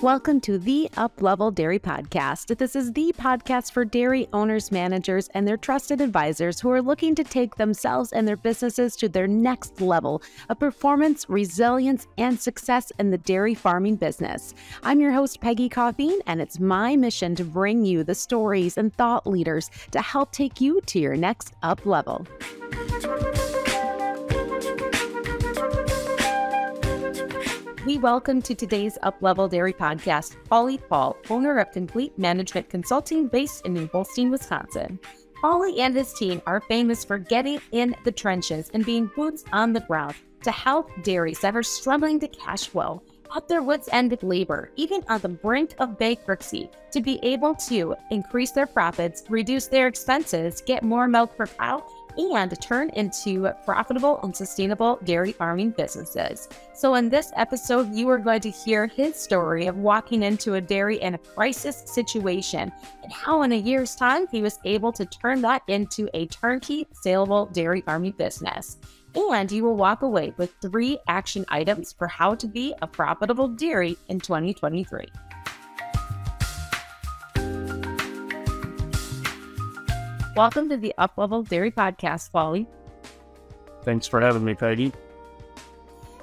Welcome to the Uplevel Dairy Podcast. This is the podcast for dairy owners, managers, and their trusted advisors who are looking to take themselves and their businesses to their next level of performance, resilience, and success in the dairy farming business. I'm your host, Peggy, and it's my mission to bring you the stories and thought leaders to help take you to your next up level. We welcome to today's Uplevel Dairy Podcast, Pauly Paul, owner of Complete Management Consulting based in New Holstein, Wisconsin. Pauly and his team are famous for getting in the trenches and being boots on the ground to help dairies that are struggling to cash flow, at their wits' end with labor, even on the brink of bankruptcy, to be able to increase their profits, reduce their expenses, get more milk per cow, and turn into profitable and sustainable dairy farming businesses. So in this episode, you are going to hear his story of walking into a dairy in a crisis situation and how in a year's time he was able to turn that into a turnkey, saleable dairy farming business. And you will walk away with 3 action items for how to be a profitable dairy in 2023. Welcome to the Uplevel Dairy Podcast, Pauly. Thanks for having me, Peggy.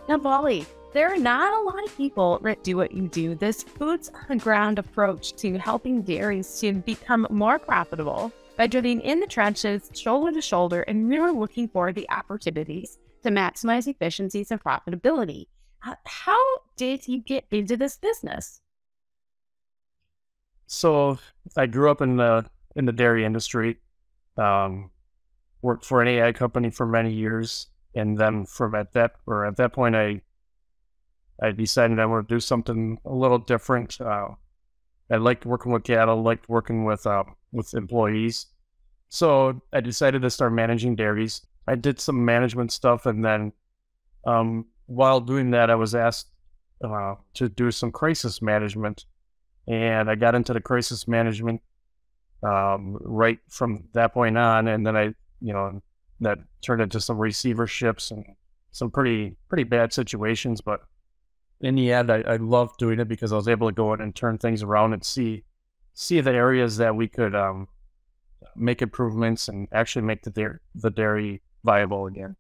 Now, Pauly, there are not a lot of people that do what you do. This boots-on-the-ground approach to helping dairies to become more profitable by getting in the trenches, shoulder to shoulder, and really looking for the opportunities to maximize efficiencies and profitability. How did you get into this business? So I grew up in the dairy industry. Worked for an AI company for many years, and then at that point, I decided I wanted to do something a little different. I liked working with cattle, liked working with employees, so I decided to start managing dairies. I did some management stuff, and then while doing that, I was asked to do some crisis management, and I got into the crisis management right from that point on, and then that turned into some receiverships and some pretty bad situations. But in the end, I loved doing it because I was able to go in and turn things around and see the areas that we could make improvements and actually make the dairy viable again.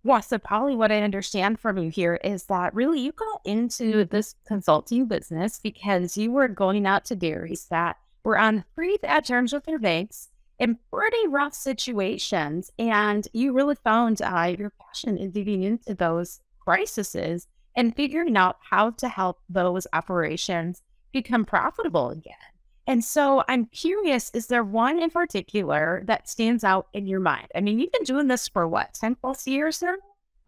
Yeah, so Pauly, what I understand from you here is that really you got into this consulting business because you were going out to dairies that were on pretty bad terms with their banks in pretty rough situations, and you really found your passion in digging into those crises and figuring out how to help those operations become profitable again. And so I'm curious, is there one in particular that stands out in your mind? I mean, you've been doing this for what, 10 plus years, sir?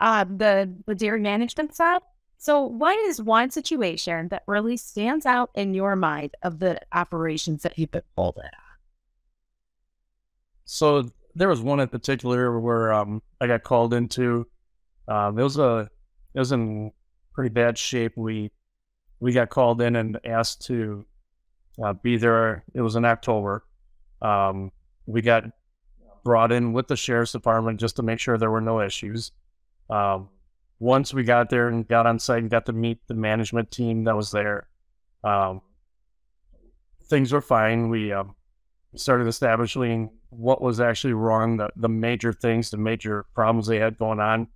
The dairy management side? So what is one situation that really stands out in your mind of the operations that you've been pulled in? So there was one in particular where I got called into. It was in pretty bad shape. We got called in and asked to be there. It was in October. We got brought in with the sheriff's department just to make sure there were no issues. Once we got there and got on site and got to meet the management team that was there, things were fine. We started establishing what was actually wrong, the major things, the major problems they had going on.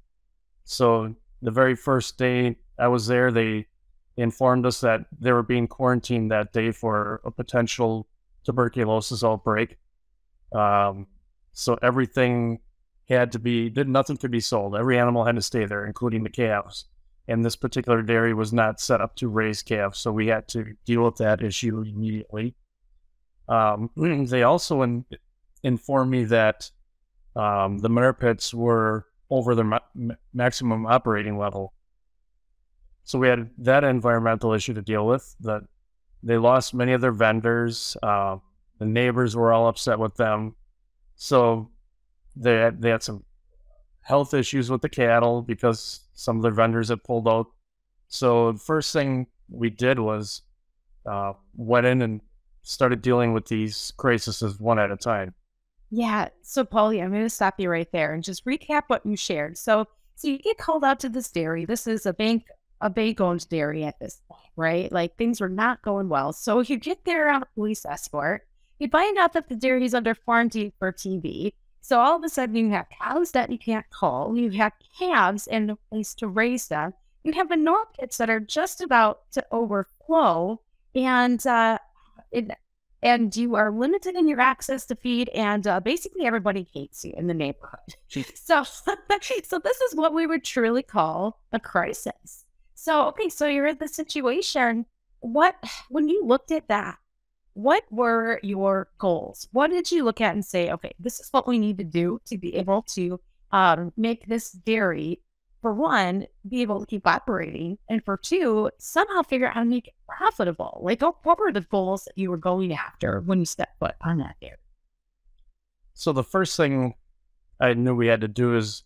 So the very first day I was there, they informed us that they were being quarantined that day for a potential tuberculosis outbreak. So everything nothing could be sold. Every animal had to stay there, including the calves. And this particular dairy was not set up to raise calves, so we had to deal with that issue immediately. They also informed me that the manure pits were over their maximum operating level. So we had that environmental issue to deal with. That they lost many of their vendors. The neighbors were all upset with them. So they had some health issues with the cattle because some of their vendors had pulled out. So the first thing we did was went in and started dealing with these crises one at a time. Yeah. So Pauly, I'm going to stop you right there and just recap what you shared. So you get called out to this dairy. This is a bank a big-owned dairy at this point, right? Like things were not going well. So you get there on a police escort. You find out that the dairy is under quarantine for TB. So all of a sudden you have cows that you can't cull. You have calves and no place to raise them. You have manure pits that are just about to overflow, and and you are limited in your access to feed, and basically everybody hates you in the neighborhood. So, so this is what we would truly call a crisis. So, okay, so you're in the situation. When you looked at that, what were your goals? What did you look at and say, okay, this is what we need to do to be able to make this dairy, for one, be able to keep operating, and for two, somehow figure out how to make it profitable? Like, what were the goals that you were going after when you stepped foot on that dairy? So the first thing I knew we had to do is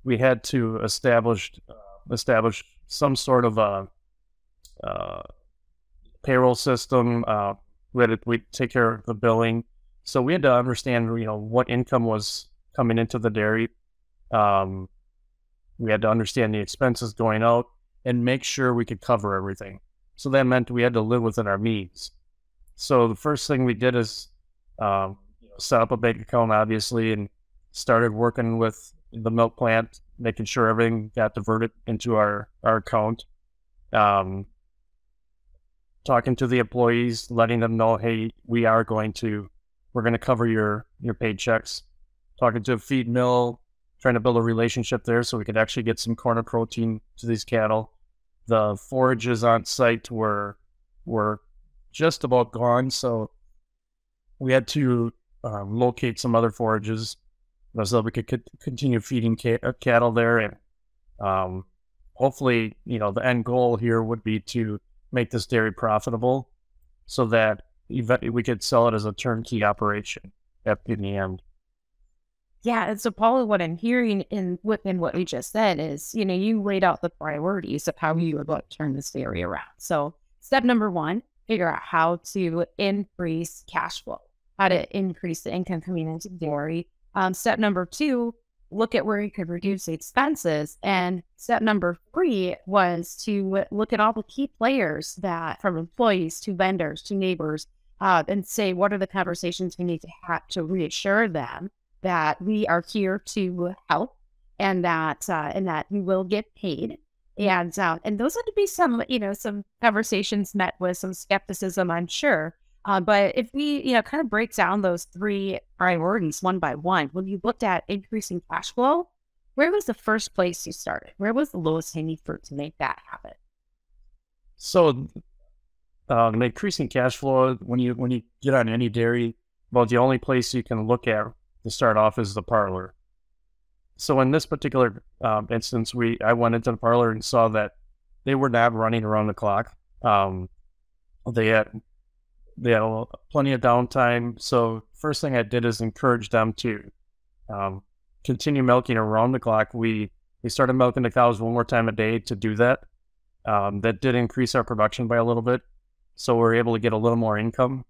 we had to establish some sort of a payroll system. We take care of the billing, so we had to understand, what income was coming into the dairy. We had to understand the expenses going out and make sure we could cover everything. So that meant we had to live within our means. So the first thing we did is set up a bank account, obviously, and started working with the milk plant, making sure everything got diverted into our account. Talking to the employees, letting them know, hey, we're going to cover your paychecks. Talking to a feed mill, trying to build a relationship there so we could actually get some corner protein to these cattle. The forages on site were just about gone, so we had to locate some other forages so we could continue feeding cattle there. And hopefully, the end goal here would be to make this dairy profitable so that we could sell it as a turnkey operation in the end. Yeah, and so Paula, what I'm hearing within what you just said is, you laid out the priorities of how you were going to turn this dairy around. So step number one, figure out how to increase cash flow, how to increase the income coming into the dairy. Step number two, look at where you could reduce the expenses. And step number three was to look at all the key players, that from employees to vendors to neighbors, and say, what are the conversations we need to have to reassure them that we are here to help, and that we will get paid. And those had to be some conversations met with some skepticism, I'm sure. But if we, kind of break down those three priorities one by one, when you looked at increasing cash flow, where was the first place you started? Where was the lowest hanging fruit to make that happen? So, increasing cash flow, when you get on any dairy, well, the only place you can look at to start off is the parlor. So in this particular instance, I went into the parlor and saw that they were not running around the clock. They had plenty of downtime. So first thing I did is encourage them to continue milking around the clock. We started milking the cows one more time a day to do that. That did increase our production by a little bit. So we're able to get a little more income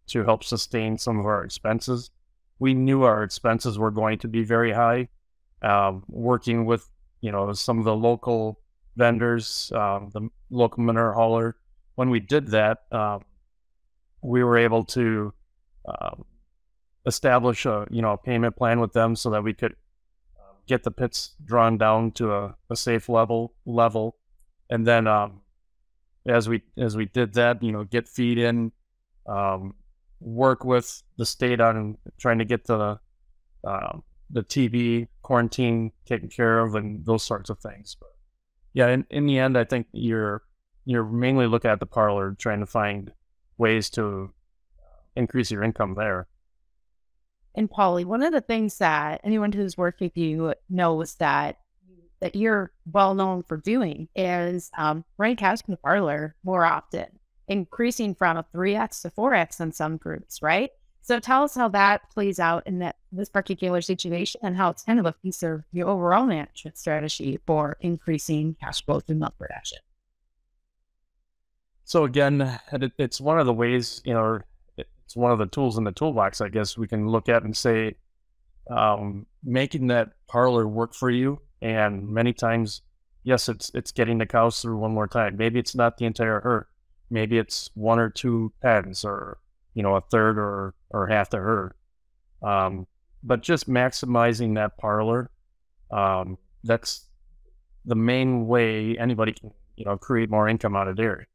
to help sustain some of our expenses. We knew our expenses were going to be very high. Working with, some of the local vendors, the local manure hauler. When we did that, we were able to establish a payment plan with them so that we could get the pits drawn down to a safe level, and then as we did that, get feed in, work with the state on trying to get the TB quarantine taken care of and those sorts of things. But yeah, in the end, I think you're mainly looking at the parlor, trying to find ways to increase your income there. And Pauly, one of the things that anyone who's worked with you knows that you're well known for doing is running cows in the parlor more often, increasing from a 3x to 4x in some groups, right? So tell us how that plays out in this particular situation, and how it's kind of a piece of your overall management strategy for increasing cash flow through milk production. So again, it's one of the ways, it's one of the tools in the toolbox, I guess, we can look at and say, making that parlor work for you. And many times, yes, it's getting the cows through one more time. Maybe it's not the entire herd. Maybe it's one or two pens, or a third or half the herd. But just maximizing that parlor, that's the main way anybody can create more income out of dairy.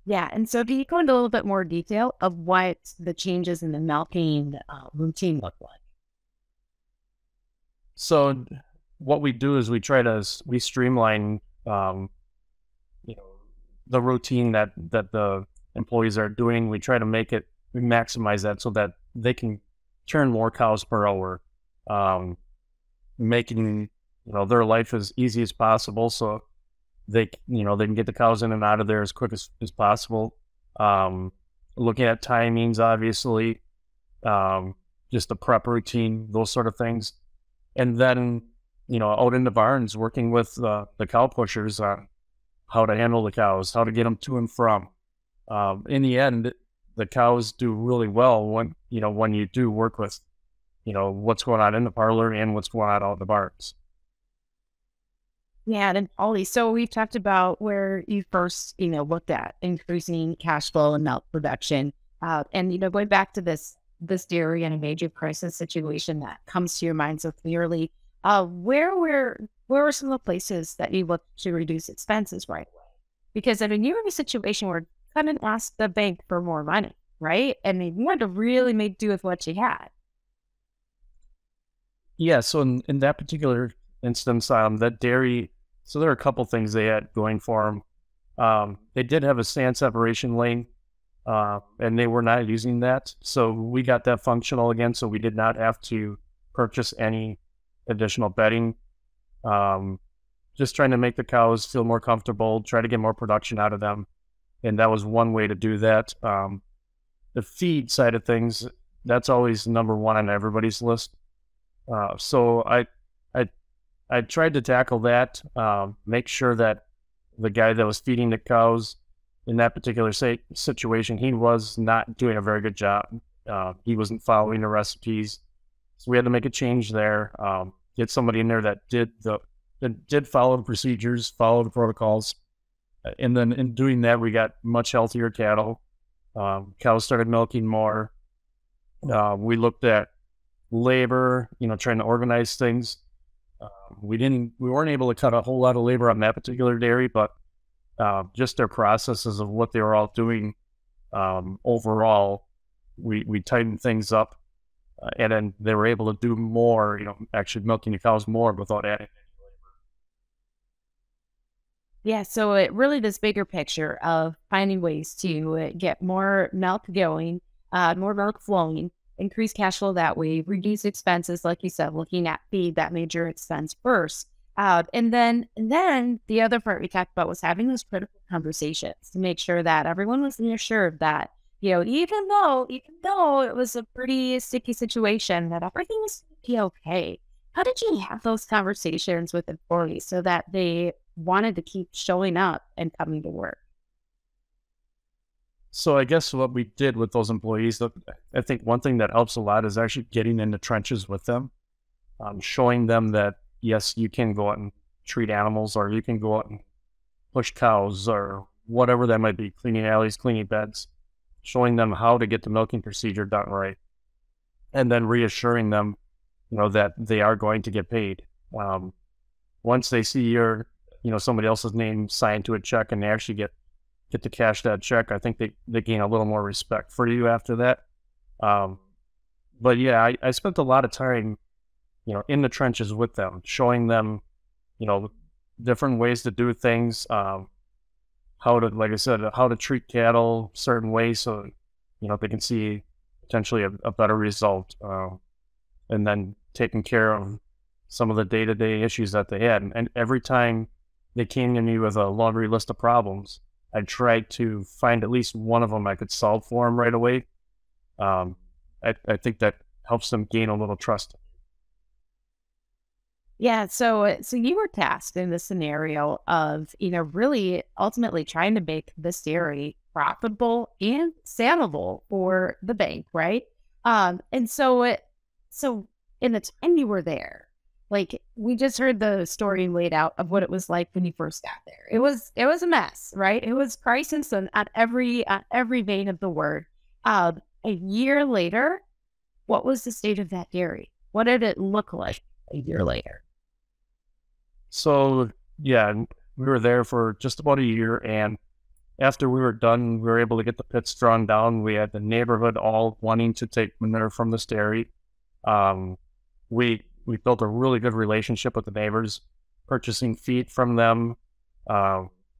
Yeah. And so, do you go into a little bit more detail of what the changes in the milking routine look like? So what we do is we streamline, you know, the routine that the employees are doing. We try to we maximize that so that they can turn more cows per hour, making, their life as easy as possible. So they can get the cows in and out of there as quick as possible. Looking at timings, obviously, just the prep routine, those sort of things. And then, out in the barns, working with the cow pushers on how to handle the cows, how to get them to and from. In the end, the cows do really well when you do work with, what's going on in the parlor and what's going on out in the barns. Yeah, and Pauly, so we've talked about where you first, looked at increasing cash flow and milk production. And, going back to this dairy and a major crisis situation that comes to your mind so clearly, where were some of the places that you looked to reduce expenses right away? Because, you're in a situation where you couldn't ask the bank for more money, right? And you wanted to really make do with what you had. Yeah, so in that particular instance, that dairy, so there are a couple things they had going for them. They did have a stand separation lane, and they were not using that. So we got that functional again, so we did not have to purchase any additional bedding. Just trying to make the cows feel more comfortable, try to get more production out of them. And that was one way to do that. The feed side of things, that's always number one on everybody's list. So I tried to tackle that, make sure that the guy that was feeding the cows in that particular situation, he was not doing a very good job. He wasn't following the recipes. So we had to make a change there, get somebody in there that did follow the procedures, follow the protocols. And then in doing that, we got much healthier cattle. Cows started milking more. We looked at labor, trying to organize things. We weren't able to cut a whole lot of labor on that particular dairy, but just their processes of what they were all doing, overall, we tightened things up, and then they were able to do more, actually milking the cows more without adding any labor. Yeah, so it really this bigger picture of finding ways to get more milk going, more milk flowing, increase cash flow that way, reduce expenses, like you said, looking at feed, that major expense first. And then the other part we talked about was having those critical conversations to make sure that everyone was reassured that, even though it was a pretty sticky situation, that everything was going to be okay. How did you have those conversations with employees so that they wanted to keep showing up and coming to work? So I guess what we did with those employees, I think one thing that helps a lot is actually getting in the trenches with them, showing them that, yes, you can go out and treat animals, or you can go out and push cows, or whatever that might be, cleaning alleys, cleaning beds, showing them how to get the milking procedure done right, and then reassuring them, that they are going to get paid. Once they see somebody else's name signed to a check and they actually get to cash that check, I think they gain a little more respect for you after that. But yeah, I spent a lot of time, in the trenches with them, showing them, different ways to do things, how to, like I said, how to treat cattle certain ways so, they can see potentially a better result, and then taking care of some of the day-to-day issues that they had. And every time they came to me with a laundry list of problems, I tried to find at least one of them I could solve for them right away. I think that helps them gain a little trust. Yeah, so you were tasked in the scenario of, really ultimately trying to make this dairy profitable and saleable for the bank, right? And so in the time you were there, Like, we just heard the story laid out of what it was like when you first got there. It was a mess, right? It was crisis on every vein of the word. A year later, what was the state of that dairy? What did it look like a year later? So yeah, we were there for just about a year, and after we were done, we were able to get the pits drawn down. We had the neighborhood all wanting to take manure from this dairy. Um, we built a really good relationship with the neighbors, purchasing feed from them.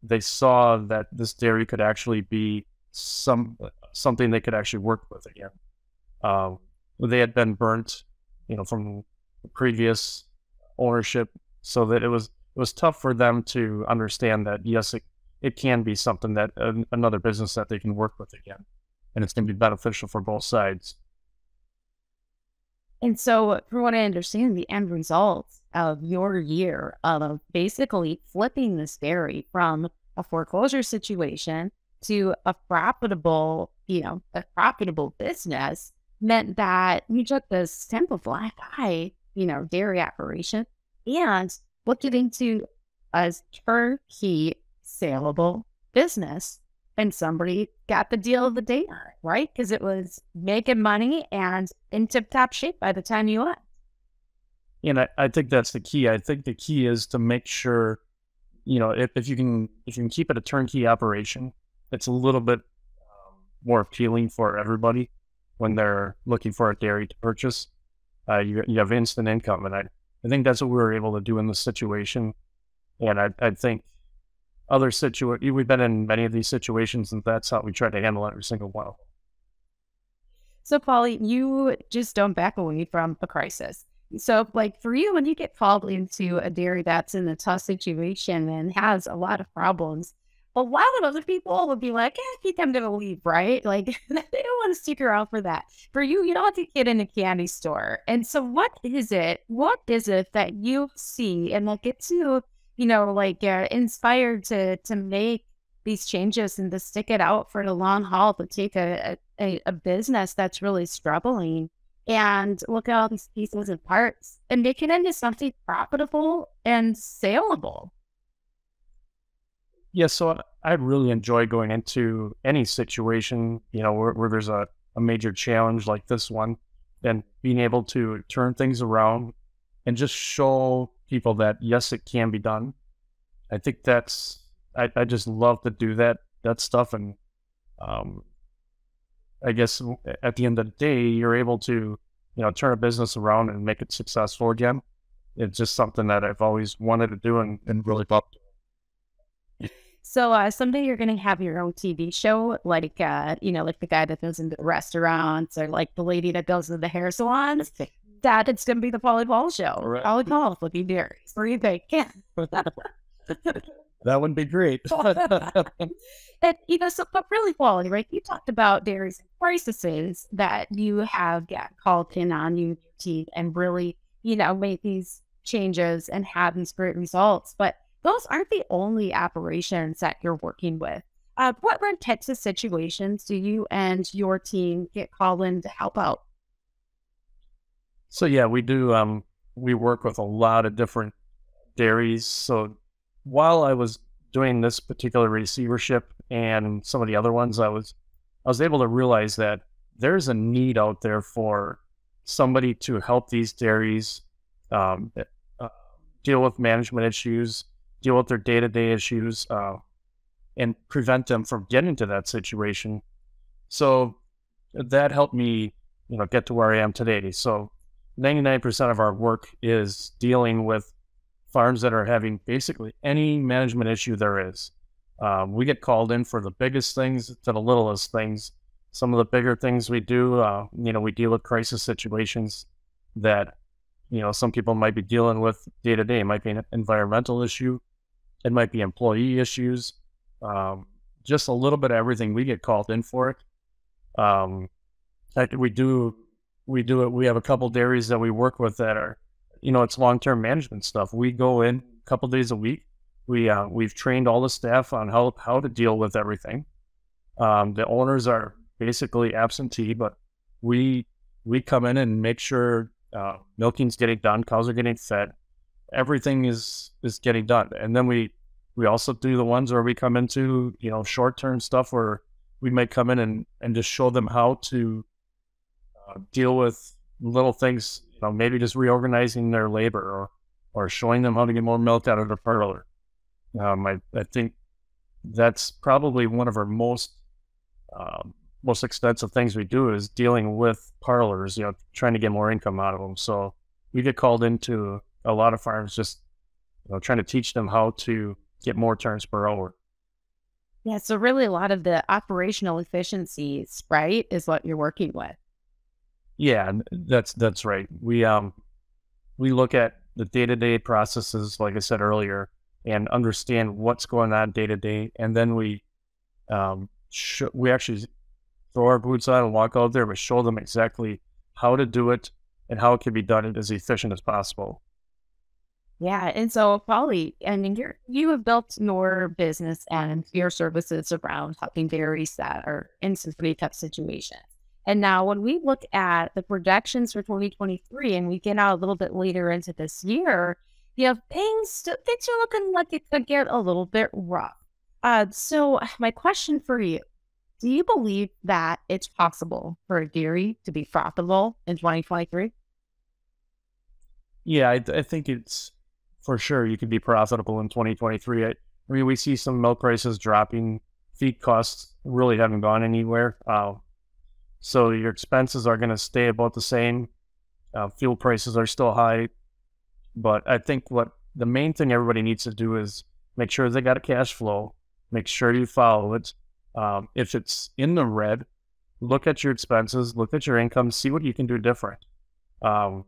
They saw that this dairy could actually be something they could actually work with again. Um, they had been burnt, from the previous ownership, so that it was tough for them to understand that yes, it can be something that another business that they can work with again, and it's going to be beneficial for both sides. And so, from what I understand, the end result of your year of basically flipping this dairy from a foreclosure situation to a profitable business meant that you took this simple black eye, dairy operation and looked it into a turnkey saleable business, and somebody got the deal of the day on it, right? Because it was making money and in tip-top shape by the time you left. And I think that's the key. I think the key is to make sure, if you can keep it a turnkey operation, it's a little bit more appealing for everybody when they're looking for a dairy to purchase. You have instant income, and I think that's what we were able to do in this situation. And I think we've been in many of these situations, and that's how we try to handle every single one of them. So, Pauly, you just don't back away from a crisis. So, like for you, when you get called into a dairy that's in a tough situation and has a lot of problems, a lot of other people would be like, I think I'm going to leave, right? Like, they don't want to stick around for that. For you, you don't have to get in a candy store. And so, what is it? What is it that you see and that gets you, inspired to make these changes and to stick it out for the long haul, to take a business that's really struggling and look at all these pieces and parts and make it into something profitable and saleable? Yeah, so I really enjoy going into any situation, where there's a major challenge like this one, and being able to turn things around and just show people that, yes, it can be done. I think I just love to do that stuff. And I guess at the end of the day, you're able to, turn a business around and make it successful again. It's just something that I've always wanted to do and really love to. So someday you're going to have your own TV show, like the guy that goes into restaurants, or like the lady that goes into the hair salons. That it's going to be the Pauly Paul show. Right. Pauly Paul flipping dairies. What do you think? Yeah. That would be great. And, but really, Pauly, right? You talked about Dairies Crisises that you have got called in on you and your team and really, made these changes and have these great results. But those aren't the only operations that you're working with. What types of situations do you and your team get called in to help out? So yeah, we do. We work with a lot of different dairies. So while I was doing this particular receivership and some of the other ones, I was able to realize that there's a need out there for somebody to help these dairies deal with management issues, deal with their day-to-day issues, and prevent them from getting to that situation. So that helped me, get to where I am today. So 99% of our work is dealing with farms that are having basically any management issue there is. We get called in for the biggest things to the littlest things. Some of the bigger things we do, we deal with crisis situations that, some people might be dealing with day to day. It might be an environmental issue. It might be employee issues. Just a little bit of everything. We get called in for it. We do it. We have a couple dairies that we work with that are, it's long-term management stuff. We go in a couple days a week. We've trained all the staff on how to deal with everything. The owners are basically absentee, but we come in and make sure milking's getting done, cows are getting fed, everything is getting done. And then we also do the ones where we come into, short-term stuff where we might come in and just show them how to deal with little things, maybe just reorganizing their labor, or showing them how to get more milk out of their parlor. I think that's probably one of our most extensive things we do, is dealing with parlors, trying to get more income out of them. So we get called into a lot of farms, just trying to teach them how to get more turns per hour. Yeah, so really a lot of the operational efficiencies, right, is what you're working with. Yeah, that's right. We look at the day-to-day processes, like I said earlier, and understand what's going on day to day, and then we actually throw our boots on and walk out there, but show them exactly how to do it and how it can be done as efficient as possible. Yeah, and so Pauly, I mean, you have built your business and your services around helping dairies that are in some pretty tough situations. And now when we look at the projections for 2023 and we get out a little bit later into this year, things are looking like it could get a little bit rough. So my question for you, do you believe that it's possible for a dairy to be profitable in 2023? Yeah, I think it's for sure you could be profitable in 2023. I mean, we see some milk prices dropping, feed costs really haven't gone anywhere. So your expenses are going to stay about the same. Fuel prices are still high, but I think what the main thing everybody needs to do is make sure they got a cash flow, make sure you follow it. If it's in the red, look at your expenses, look at your income, see what you can do different. A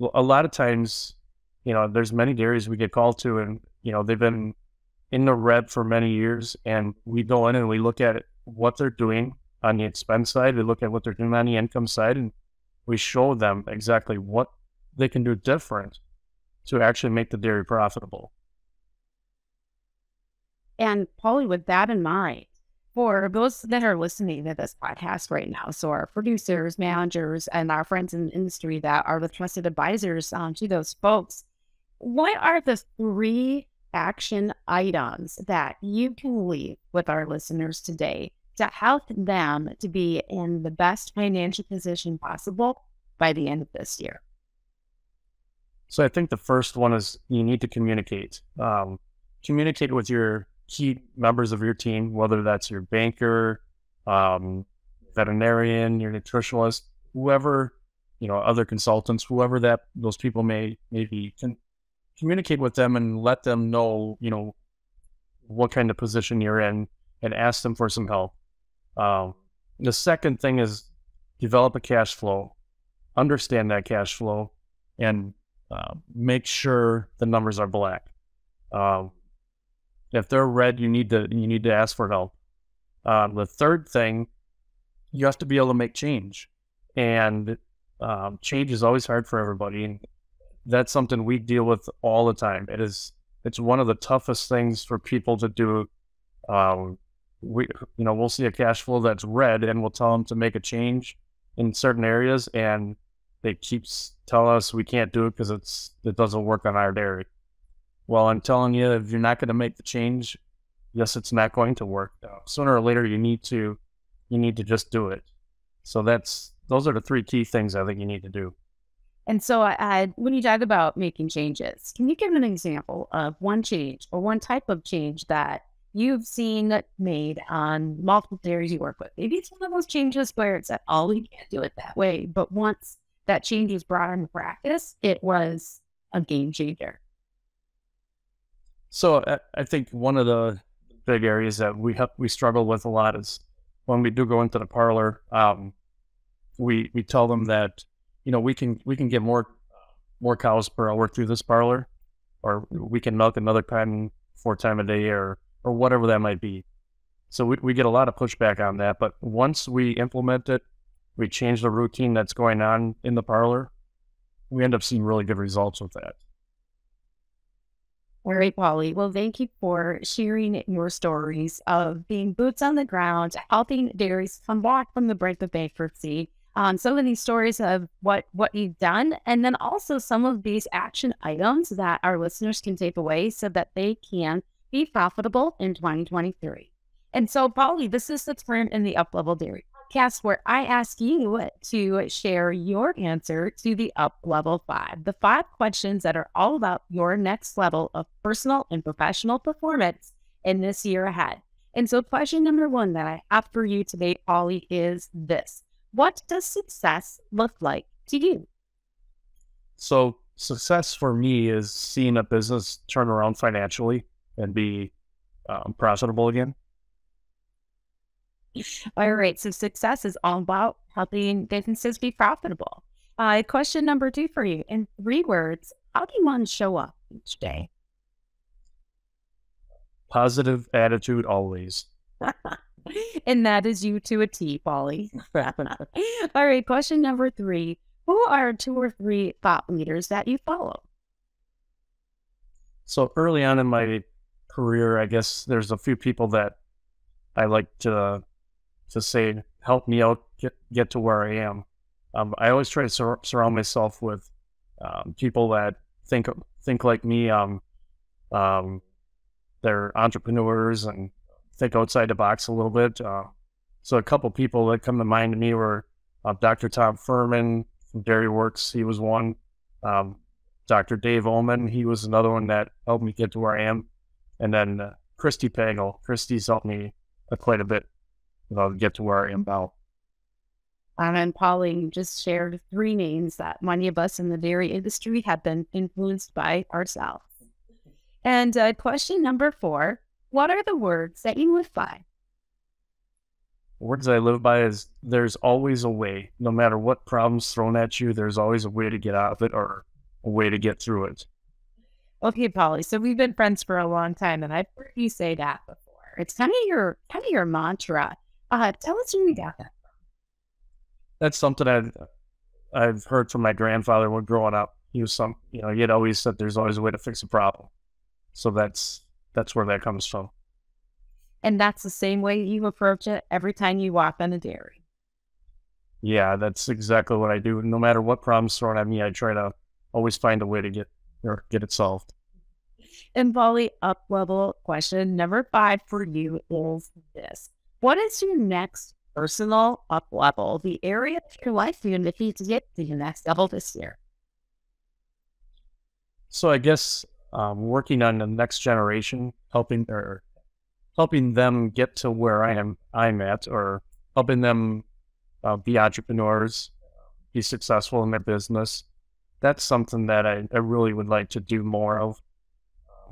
lot of times, there's many dairies we get called to, and, they've been in the red for many years, and we go in and we look at what they're doing on the expense side, we look at what they're doing on the income side, and we show them exactly what they can do different to actually make the dairy profitable. And Pauly, with that in mind, for those that are listening to this podcast right now, so our producers, managers, and our friends in the industry that are the trusted advisors to those folks, what are the 3 action items that you can leave with our listeners today to help them to be in the best financial position possible by the end of this year? So I think the first one is you need to communicate. Communicate with your key members of your team, whether that's your banker, veterinarian, your nutritionist, whoever, other consultants, whoever those people may be. Can communicate with them and let them know, what kind of position you're in, and ask them for some help. The second thing is develop a cash flow, understand that cash flow, and make sure the numbers are black. If they're red, you need to ask for help. The third thing, you have to be able to make change, and change is always hard for everybody, and that's something we deal with all the time. It's one of the toughest things for people to do. We'll see a cash flow that's red, and we'll tell them to make a change in certain areas, and they keep telling us we can't do it because it doesn't work on our dairy. Well, I'm telling you, if you're not going to make the change, yes, it's not going to work. Sooner or later, you need to just do it. So those are the 3 key things I think you need to do. And so when you talk about making changes, can you give an example of one change or one type of change that you've seen made on multiple dairies you work with? Maybe it's one of those changes where it's that, oh, you can't do it that way. But once that change was brought into practice, it was a game changer. So I think one of the big areas that we struggle with a lot is when we do go into the parlor, we tell them that, we can get more cows per hour through this parlor, or we can milk another pen 4 times a day, or whatever that might be. So we get a lot of pushback on that. But once we implement it, we change the routine that's going on in the parlor, we end up seeing really good results with that. All right, Pauly. Well, thank you for sharing your stories of being boots on the ground, helping dairies come back from the brink of bankruptcy. some of these stories of what you've done, and then also some of these action items that our listeners can take away so that they can be profitable in 2023. And so, Pauly, this is the time in the Uplevel Dairy podcast where I ask you to share your answer to the Uplevel 5, the 5 questions that are all about your next level of personal and professional performance in this year ahead. And so question number 1 that I have for you today, Pauly, is this. What does success look like to you? So success for me is seeing a business turn around financially and be profitable again. All right. So success is all about helping businesses be profitable. Question number 2 for you. In 3 words, how do you want to show up each day? Positive attitude always. And that is you to a T, Pauly. All right. Question number 3. Who are 2 or 3 thought leaders that you follow? So early on in my career, I guess there's a few people that I like to say, help me out, get to where I am. I always try to surround myself with people that think like me. They're entrepreneurs and think outside the box a little bit. So a couple people that come to mind to me were Dr. Tom Furman from Dairy Works. He was one. Dr. Dave Ullman, he was another one that helped me get to where I am. And then Christy Pagel. Christy's helped me quite a bit get to where I am now. And Pauly just shared 3 names that many of us in the dairy industry have been influenced by ourselves. And question number 4, what are the words that you live by? The words I live by is there's always a way. No matter what problem's thrown at you, there's always a way to get out of it or a way to get through it. Okay, Pauly. So we've been friends for a long time, and I've heard you say that before. It's kind of your mantra. Tell us where you got that from. That's something I've heard from my grandfather when growing up. He was he had always said there's always a way to fix a problem. So that's where that comes from. And that's the same way you approach it every time you walk on a dairy. Yeah, that's exactly what I do. No matter what problem's thrown at me, I try to always find a way to get it solved. And Pauly, Uplevel question number 5 for you is this. What is your next personal Uplevel, the area of your life you're looking to get to the next level this year? So I guess working on the next generation, helping them get to where I'm at, or helping them be entrepreneurs, be successful in their business. That's something that I really would like to do more of.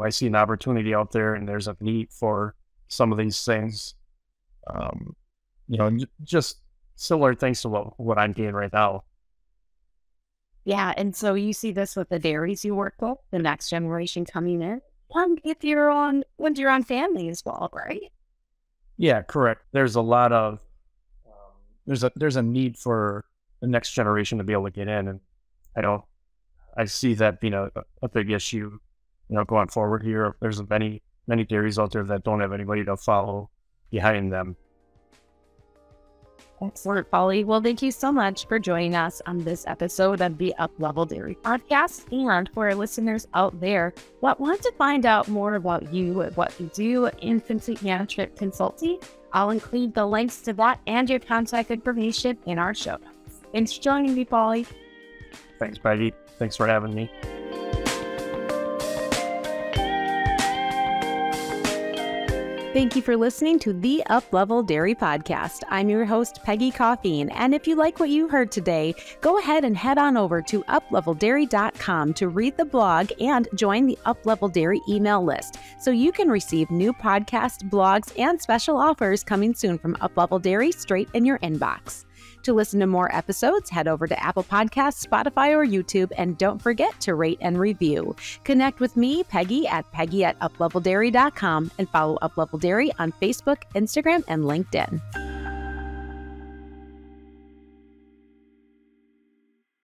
I see an opportunity out there, and there's a need for some of these things. Just similar things to what I'm doing right now. Yeah, and so you see this with the dairies you work with, the next generation coming in. If you're on family as well, right? Yeah, correct. There's a lot of there's a need for the next generation to be able to get in, and I see that being a big issue, going forward here. There's many dairies out there that don't have anybody to follow behind them. Excellent, Pauly. Well, thank you so much for joining us on this episode of the Uplevel Dairy Podcast. And for our listeners out there that want to find out more about you, what you do in complete management consulting, I'll include the links to that and your contact information in our show notes. Thanks for joining me, Pauly. Thanks, Peggy. Thanks for having me. Thank you for listening to the Uplevel Dairy Podcast. I'm your host, Peggy Coffeen, and if you like what you heard today, go ahead and head on over to upleveldairy.com to read the blog and join the Uplevel Dairy email list so you can receive new podcasts, blogs, and special offers coming soon from Uplevel Dairy straight in your inbox. To listen to more episodes, head over to Apple Podcasts, Spotify, or YouTube, and don't forget to rate and review. Connect with me, Peggy, at peggy@upleveldairy.com, and follow Uplevel Dairy on Facebook, Instagram, and LinkedIn.